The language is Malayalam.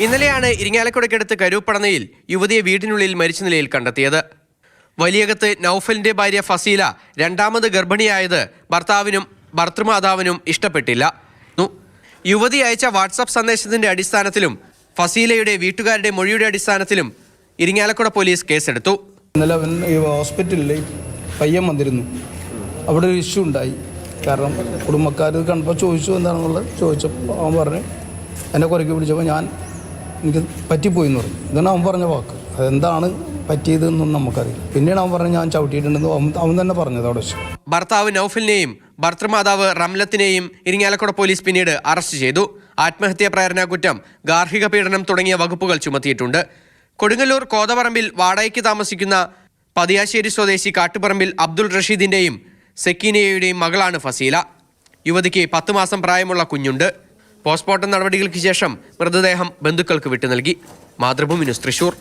ഇന്നലെയാണ് ഇരിങ്ങാലക്കുടയ്ക്കടുത്ത് കരൂപ്പടനയിൽ യുവതിയെ വീടിനുള്ളിൽ മരിച്ച നിലയിൽ കണ്ടെത്തിയത്. വലിയകത്ത് നൌഫലിന്റെ ഭാര്യ ഫസീല രണ്ടാമത് ഗർഭിണിയായത് ഭർത്താവിനും ഭർത്തൃമാതാവിനും ഇഷ്ടപ്പെട്ടില്ല. യുവതി അയച്ച വാട്സാപ്പ് സന്ദേശത്തിന്റെ അടിസ്ഥാനത്തിലും ഫസീലയുടെ വീട്ടുകാരുടെ മൊഴിയുടെ അടിസ്ഥാനത്തിലും ഇരിങ്ങാലക്കുട പോലീസ് കേസെടുത്തു. ഇന്നലെ ഈ ഹോസ്പിറ്റലിൽ പയ്യൻ വന്നിരുന്നു. അവിടെ ഒരു ഇഷ്യൂ ഉണ്ടായി. കാരണം കുടുംബക്കാർ കണ്ടപ്പോൾ ചോദിച്ചു എന്താണെന്നുള്ളത് ചോദിച്ചപ്പോൾ അവൻ പറഞ്ഞു എന്നെ കുരയ്ക്ക് പിടിച്ചപ്പോൾ എനിക്ക് പറ്റിപ്പോയി എന്ന് പറഞ്ഞു. ഇതാണ് അവൻ പറഞ്ഞ വാക്ക്. അതെന്താണ് പറ്റിയതെന്നൊന്നും നമുക്കറിയില്ല. പിന്നീട് അവൻ പറഞ്ഞു ഞാൻ ചവിട്ടിയിട്ടുണ്ടെന്ന് അവൻ തന്നെ പറഞ്ഞത് അവിടെ വെച്ച്. ഭർത്താവ് നൌഫലിനെയും ഭർത്തൃമാതാവ് റംലത്തിനെയും ഇരിങ്ങാലക്കുട പോലീസ് പിന്നീട് അറസ്റ്റ് ചെയ്തു. ആത്മഹത്യാ പ്രേരണ കുറ്റം, ഗാർഹിക പീഡനം തുടങ്ങിയ വകുപ്പുകൾ ചുമത്തിയിട്ടുണ്ട്. കൊടുങ്ങല്ലൂർ കോതപറമ്പിൽ വാടകയ്ക്ക് താമസിക്കുന്ന പതിയാശ്ശേരി സ്വദേശി കാട്ടുപറമ്പിൽ അബ്ദുൾ റഷീദിന്റെയും സെക്കീനയുടെയും മകളാണ് ഫസീല. യുവതിക്ക് 10 മാസം പ്രായമുള്ള കുഞ്ഞുണ്ട്. പോസ്റ്റ്മോർട്ടം നടപടികൾക്ക് ശേഷം മൃതദേഹം ബന്ധുക്കൾക്ക് വിട്ടു നൽകി. മാതൃഭൂമി ന്യൂസ്, തൃശൂർ.